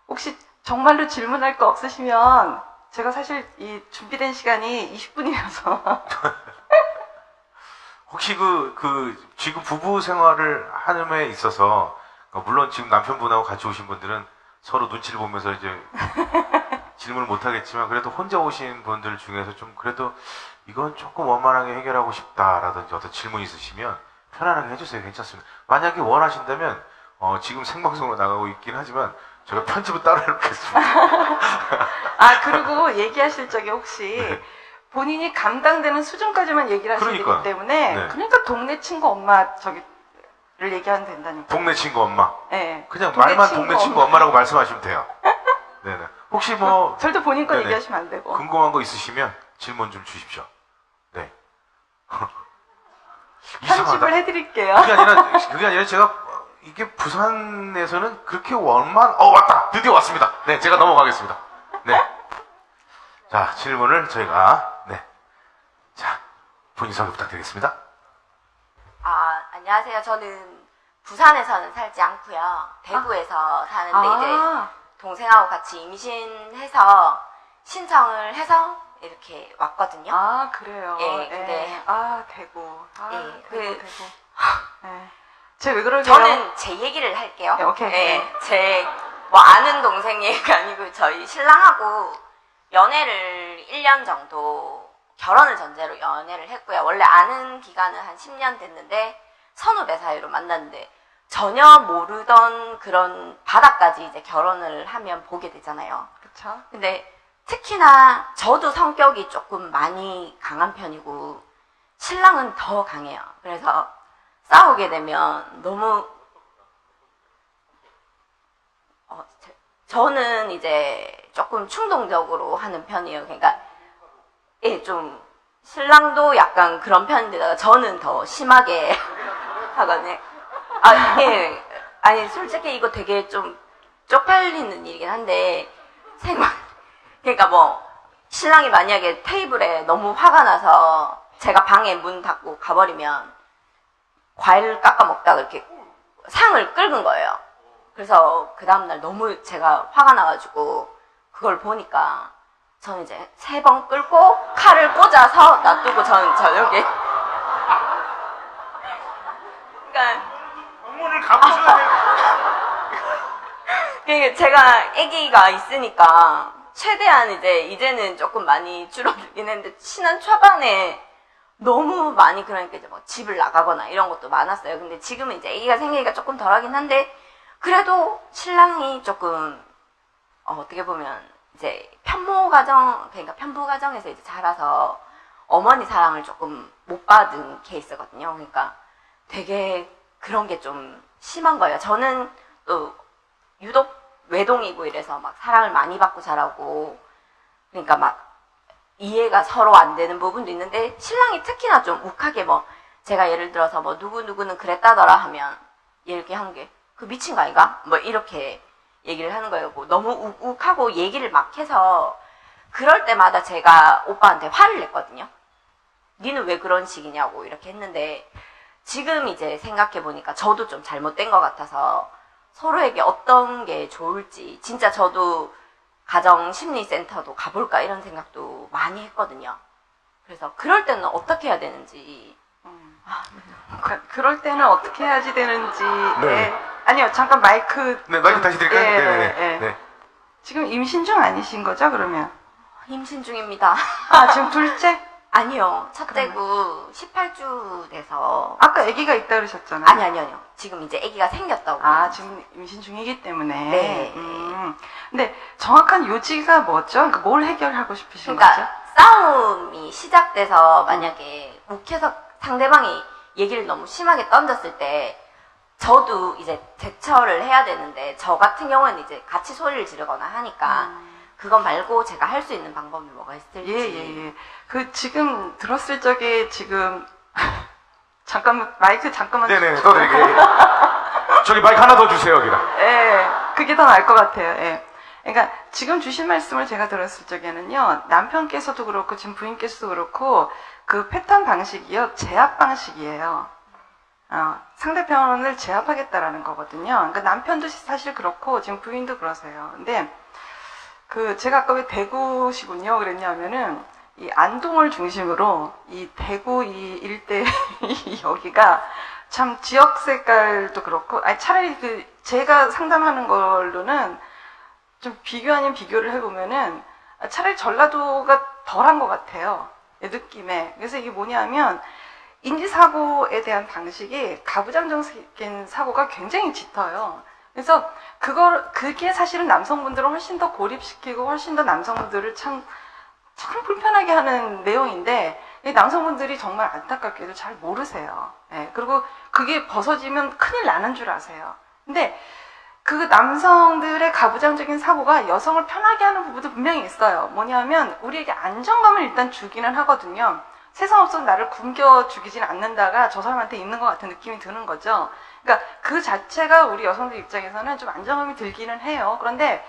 혹시 정말로 질문할 거 없으시면 제가 사실 이 준비된 시간이 20분이라서 혹시 지금 부부 생활을 하는에 있어서 물론 지금 남편분하고 같이 오신 분들은 서로 눈치를 보면서 이제 질문을 못 하겠지만 그래도 혼자 오신 분들 중에서 좀 그래도 이건 조금 원만하게 해결하고 싶다라든지 어떤 질문 있으시면 편안하게 해주세요. 괜찮습니다. 만약에 원하신다면 지금 생방송으로 나가고 있긴 하지만 제가 편집을 따로 해놓겠습니다. 아, 그리고 얘기하실 적에 혹시 네. 본인이 감당되는 수준까지만 얘기를 하셔야 되기 그러니까. 때문에 네. 그러니까 동네 친구 엄마 저기를 얘기하면 된다니까. 동네 친구 엄마. 네. 그냥 동네 말만 친구 동네 친구 엄마라고 말씀하시면 돼요. 네네. 혹시 뭐 절대 본인 거 네네. 얘기하시면 안 되고. 궁금한 거 있으시면 질문 좀 주십시오. 네. 편집을 이상하다. 해드릴게요. 그게 아니라 제가 이게 부산에서는 그렇게 원만 왔다 드디어 왔습니다. 네, 제가 넘어가겠습니다. 네. 자, 질문을 저희가 자 본인 소개 부탁드리겠습니다. 안녕하세요. 저는 부산에서는 살지 않고요. 대구에서 사는데 이제 아, 동생하고 같이 임신해서 신청을 해서 이렇게 왔거든요. 아 그래요. 예, 근데- 아 대구. 아 예, 대구. 예. 제가 왜 그러게요? 저는 제 얘기를 할게요. 네, 오케이. 예, 제 뭐 아는 동생 얘기가 아니고 저희 신랑하고 연애를 1년 정도 결혼을 전제로 연애를 했고요. 원래 아는 기간은 한 10년 됐는데 선후배 사이로 만났는데 전혀 모르던 그런 바닥까지 이제 결혼을 하면 보게 되잖아요. 그쵸? 근데 특히나 저도 성격이 조금 많이 강한 편이고 신랑은 더 강해요. 그래서 싸우게 되면 너무 저는 이제 조금 충동적으로 하는 편이에요. 그러니까 예, 좀 신랑도 약간 그런 편인데다가 저는 더 심하게 하거든요. 예. 아니 솔직히 이거 되게 좀 쪽팔리는 일이긴 한데 그러니까 뭐 신랑이 만약에 테이블에 너무 화가 나서 제가 방에 문 닫고 가버리면 과일을 깎아 먹다가 이렇게 상을 긁은 거예요. 그래서 그 다음날 너무 제가 화가 나가지고 그걸 보니까 저는 이제 3번 끌고 칼을 꽂아서 놔두고 저는 저녁에 그러니까 방문을 가보셔야 돼요. 그러니까 제가 아기가 있으니까 최대한 이제는 조금 많이 줄어들긴 했는데 신혼 초반에 너무 많이 그러니까 이제 뭐 집을 나가거나 이런 것도 많았어요. 근데 지금은 이제 아기가 생기니까 조금 덜하긴 한데 그래도 신랑이 조금 어떻게 보면 이제 편모 가정에서 이제 자라서 어머니 사랑을 조금 못 받은 케이스거든요. 그러니까 되게 그런 게 좀 심한 거예요. 저는 또 유독 외동이고 이래서 막 사랑을 많이 받고 자라고 그러니까 막 이해가 서로 안 되는 부분도 있는데 신랑이 특히나 좀 욱하게 뭐 제가 예를 들어서 뭐 누구누구는 그랬다더라 하면 이렇게 하는 게 그 미친 거 아이가? 뭐 이렇게 얘기를 하는 거예요. 뭐 너무 욱욱하고 얘기를 막 해서 그럴 때마다 제가 오빠한테 화를 냈거든요. 니는 왜 그런 식이냐고 이렇게 했는데 지금 이제 생각해 보니까 저도 좀 잘못된 것 같아서 서로에게 어떤 게 좋을지 진짜 저도 가정심리센터도 가볼까 이런 생각도 많이 했거든요. 그래서 그럴 때는 어떻게 해야 되는지 그럴 때는 어떻게 해야지 되는지. 네. 아니요, 잠깐 마이크. 네, 마이크 다시 드릴까요? 예, 네네네. 예. 네. 지금 임신 중 아니신 거죠, 그러면? 임신 중입니다. 아, 지금 둘째? 아니요. 첫째고 18주 돼서 아까 아기가 있다 그러셨잖아요. 아니요. 지금 이제 아기가 생겼다고. 아, 지금 임신 중이기 때문에. 네. 근데 정확한 요지가 뭐죠? 그러니까 뭘 해결하고 싶으신 거죠? 그러니까 싸움이 시작돼서 만약에 욱해서 상대방이 얘기를 너무 심하게 던졌을 때 저도 이제 대처를 해야 되는데 저 같은 경우는 이제 같이 소리를 지르거나 하니까 그거 말고 제가 할 수 있는 방법이 뭐가 있을지. 예. 그 지금 들었을 적에 지금 잠깐만 마이크 잠깐만. 네네, 또 드릴게요. 저기 마이크 하나 더 주세요, 여기다. 예, 그게 더 나을 것 같아요. 예. 그러니까 지금 주신 말씀을 제가 들었을 적에는요, 남편께서도 그렇고 지금 부인께서도 그렇고 그 패턴 방식이요, 제압 방식이에요. 상대편을 제압하겠다라는 거거든요. 그러니까 남편도 사실 그렇고 지금 부인도 그러세요. 근데 그 제가 아까 왜 대구시군요 그랬냐면은 이 안동을 중심으로 이 대구 이 일대 이 여기가 참 지역 색깔도 그렇고 아니 차라리 그 제가 상담하는 걸로는 좀 비교 아닌 비교를 해보면은 차라리 전라도가 덜한 것 같아요. 이 느낌에. 그래서 이게 뭐냐면 인지사고에 대한 방식이 가부장적인 사고가 굉장히 짙어요. 그래서 그게 사실은 남성분들을 훨씬 더 고립시키고 훨씬 더 남성분들을 참 불편하게 하는 내용인데 이 남성분들이 정말 안타깝게도 잘 모르세요. 예, 그리고 그게 벗어지면 큰일 나는 줄 아세요. 근데 그 남성들의 가부장적인 사고가 여성을 편하게 하는 부분도 분명히 있어요. 뭐냐면 우리에게 안정감을 일단 주기는 하거든요. 세상 없어서 나를 굶겨 죽이진 않는다가 저 사람한테 있는 것 같은 느낌이 드는 거죠. 그러니까 그 자체가 우리 여성들 입장에서는 좀 안정감이 들기는 해요. 그런데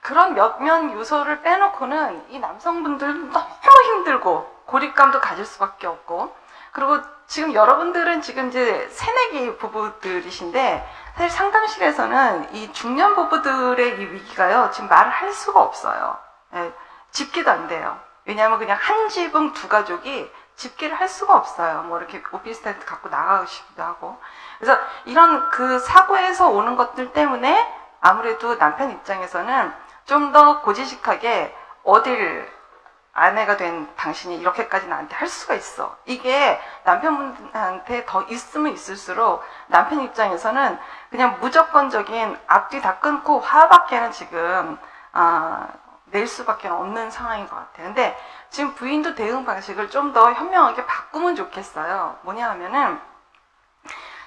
그런 몇몇 요소를 빼놓고는 이 남성분들 너무 힘들고 고립감도 가질 수밖에 없고, 그리고 지금 여러분들은 지금 이제 새내기 부부들이신데 사실 상담실에서는 이 중년 부부들의 이 위기가요 지금 말을 할 수가 없어요. 예, 집계도 안 돼요. 왜냐하면 그냥 한 지붕 두 가족이 집계를 할 수가 없어요. 뭐 이렇게 오피스텔 갖고 나가시기도 하고. 그래서 이런 그 사고에서 오는 것들 때문에 아무래도 남편 입장에서는 좀 더 고지식하게 어딜 아내가 된 당신이 이렇게까지 나한테 할 수가 있어. 이게 남편분한테 더 있으면 있을수록 남편 입장에서는 그냥 무조건적인 앞뒤 다 끊고 화밖에는 지금 낼 수밖에 없는 상황인 것 같아요. 근데 지금 부인도 대응 방식을 좀 더 현명하게 바꾸면 좋겠어요. 뭐냐 하면은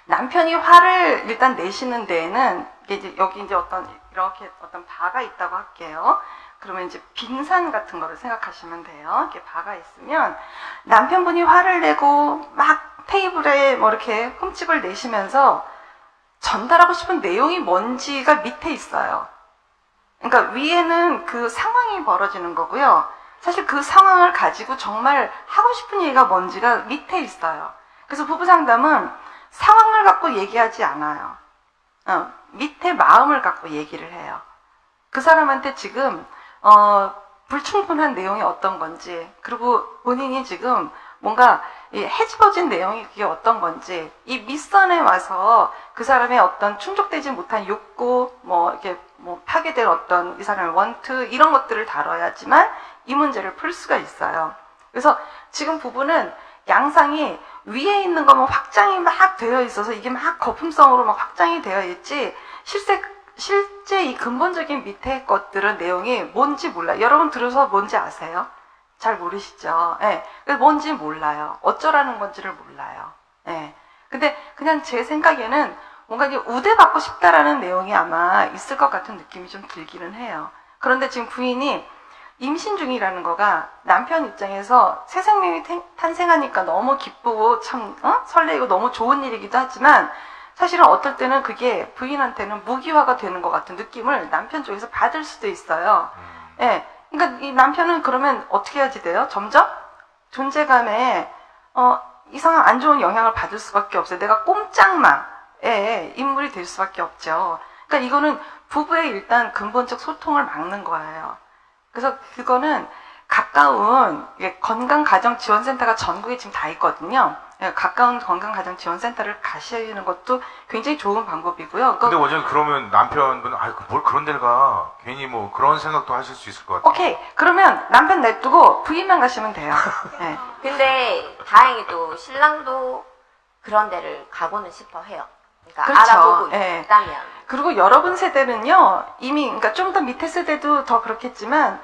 남편이 화를 일단 내시는 데에는 이제 여기 이제 이렇게 어떤 바가 있다고 할게요. 그러면 이제 빙산 같은 거를 생각하시면 돼요. 이렇게 바가 있으면 남편분이 화를 내고 막 테이블에 뭐 이렇게 흠집을 내시면서 전달하고 싶은 내용이 뭔지가 밑에 있어요. 그러니까 위에는 그 상황이 벌어지는 거고요. 사실 그 상황을 가지고 정말 하고 싶은 얘기가 뭔지가 밑에 있어요. 그래서 부부 상담은 상황을 갖고 얘기하지 않아요. 밑에 마음을 갖고 얘기를 해요. 그 사람한테 지금 불충분한 내용이 어떤 건지, 그리고 본인이 지금 뭔가 헤집어진 내용이 그게 어떤 건지, 이 밑선에 와서 그 사람의 어떤 충족되지 못한 욕구, 이렇게 파괴될 어떤 이 사람의 원투, 이런 것들을 다뤄야지만 이 문제를 풀 수가 있어요. 그래서 지금 부부는 양상이 위에 있는 거면 확장이 막 되어 있어서 이게 막 거품성으로 막 확장이 되어 있지, 실제 이 근본적인 밑에 것들은 내용이 뭔지 몰라요. 여러분 들어서 뭔지 아세요? 잘 모르시죠? 예. 뭔지 몰라요. 어쩌라는 건지를 몰라요. 예. 근데 그냥 제 생각에는 뭔가 이제 우대받고 싶다라는 내용이 아마 있을 것 같은 느낌이 좀 들기는 해요. 그런데 지금 부인이 임신 중이라는 거가 남편 입장에서 새 생명이 탄생하니까 너무 기쁘고 참 설레고 너무 좋은 일이기도 하지만 사실은 어떨 때는 그게 부인한테는 무기화가 되는 것 같은 느낌을 남편 쪽에서 받을 수도 있어요. 예. 그러니까 이 남편은 그러면 어떻게 해야지 돼요? 점점 존재감에 이상한 안 좋은 영향을 받을 수밖에 없어요. 내가 꼼짝마의 인물이 될 수밖에 없죠. 그러니까 이거는 부부의 일단 근본적 소통을 막는 거예요. 그래서 그거는 가까운 건강가정지원센터가 전국에 지금 다 있거든요. 가까운 건강가정지원센터를 가시는 것도 굉장히 좋은 방법이고요. 근데 원장님 그러면 남편분 뭘 그런 데를 가, 괜히 뭐 그런 생각도 하실 수 있을 것 같아요. 오케이, 그러면 남편 냅두고 부인만 가시면 돼요. 네. 근데 다행히도 신랑도 그런 데를 가고는 싶어 해요. 그러니까 그렇죠. 알아보고 예. 있다면. 그리고 여러분 세대는요, 이미, 그러니까 좀 더 밑에 세대도 더 그렇겠지만,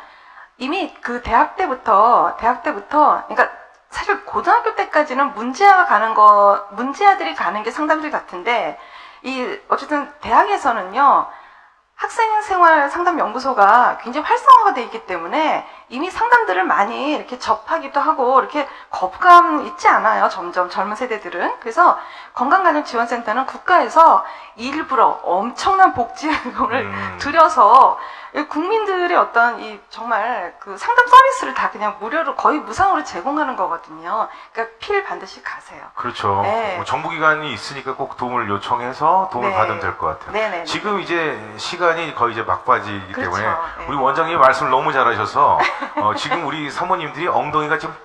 이미 그 대학 때부터, 그러니까 사실 고등학교 때까지는 문제아들이 가는 게 상담실 같은데, 어쨌든 대학에서는요, 학생생활 상담연구소가 굉장히 활성화가 되어 있기 때문에 이미 상담들을 많이 이렇게 접하기도 하고 이렇게 거부감 있지 않아요. 점점 젊은 세대들은. 그래서 건강가정지원센터는 국가에서 일부러 엄청난 복지금을 들여서 국민들의 어떤 정말 그 상담 서비스를 다 그냥 무료로 거의 무상으로 제공하는 거거든요. 그러니까 필 반드시 가세요. 그렇죠. 네. 뭐 정부기관이 있으니까 꼭 도움을 요청해서 도움을 네. 받으면 될 것 같아요. 네네. 지금 이제 시간이 거의 이제 막바지이기 그렇죠. 때문에 네. 우리 원장님이 말씀을 너무 잘하셔서 지금 우리 사모님들이 엉덩이가 지금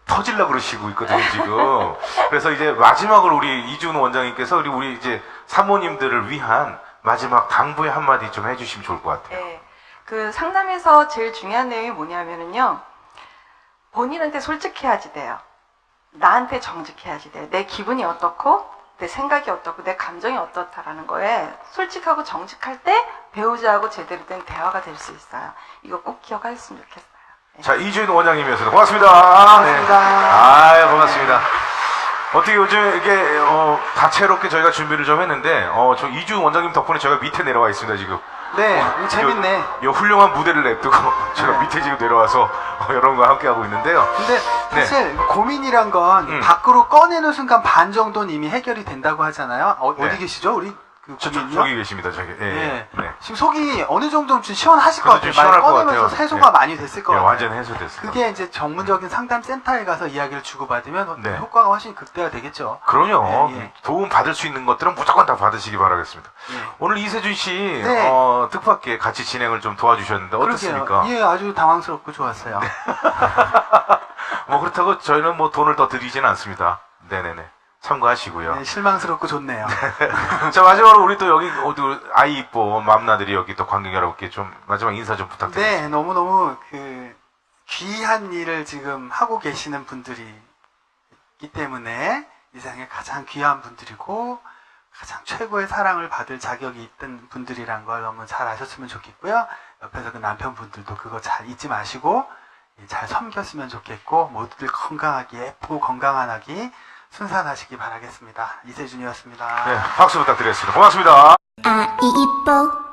터질라 그러시고 있거든요, 지금. 그래서 이제 마지막으로 우리 이준 원장님께서 우리 이제 사모님들을 위한 마지막 당부의 한마디 좀 해주시면 좋을 것 같아요. 네. 그 상담에서 제일 중요한 내용이 뭐냐면은요, 본인한테 솔직해야지 돼요. 나한테 정직해야지 돼요. 내 기분이 어떻고, 내 생각이 어떻고 내 감정이 어떻다라는 거에 솔직하고 정직할 때 배우자하고 제대로 된 대화가 될 수 있어요. 이거 꼭 기억하셨으면 좋겠어요. 네. 자, 이주인 원장님이었습니다. 고맙습니다. 고맙습니다. 아유, 고맙습니다. 어떻게 요즘 이게 다채롭게 저희가 준비를 좀 했는데 저 이주인 원장님 덕분에 저희가 밑에 내려와 있습니다 지금. 네, 재밌네. 이 훌륭한 무대를 냅두고 제가 네. 밑에 지금 내려와서 여러분과 함께 하고 있는데요. 근데 사실 고민이란 건 음. 밖으로 꺼내는 순간 반 정도는 이미 해결이 된다고 하잖아요. 네. 어디 계시죠? 우리 그 고민이요? 저기 계십니다. 저기. 예. 네. 네. 지금 속이 어느 정도는 좀 시원하실 것 그래도 같아요. 좀 시원할 것 꺼내면서 같아요. 해소가 네. 많이 됐을 것 예, 같아요. 완전 해소됐습니다. 그게 이제 전문적인 상담 센터에 가서 이야기를 주고받으면 네. 효과가 훨씬 극대화 되겠죠. 그럼요. 예, 예. 도움 받을 수 있는 것들은 무조건 다 받으시기 바라겠습니다. 예. 오늘 이세준 씨 네. 뜻밖의 같이 진행을 좀 도와주셨는데 어떻습니까? 그러게요. 예, 아주 당황스럽고 좋았어요. 뭐 그렇다고 저희는 뭐 돈을 더 드리지는 않습니다. 네네네. 참고하시고요. 네, 실망스럽고 좋네요. 자, 마지막으로 우리 또 여기 아이 이뻐 맘나들이 여기 또 관객 여러분께 좀 마지막 인사 좀 부탁드립니다. 네, 너무너무 그 귀한 일을 지금 하고 계시는 분들이 있기 때문에 이 세상에 가장 귀한 분들이고 가장 최고의 사랑을 받을 자격이 있던 분들이란 걸 너무 잘 아셨으면 좋겠고요. 옆에서 그 남편분들도 그거 잘 잊지 마시고 잘 섬겼으면 좋겠고 모두들 건강하게 예쁘고 건강한 아기 순산하시기 바라겠습니다. 이세준이었습니다. 네, 박수 부탁드리겠습니다. 고맙습니다. 아이 이뻐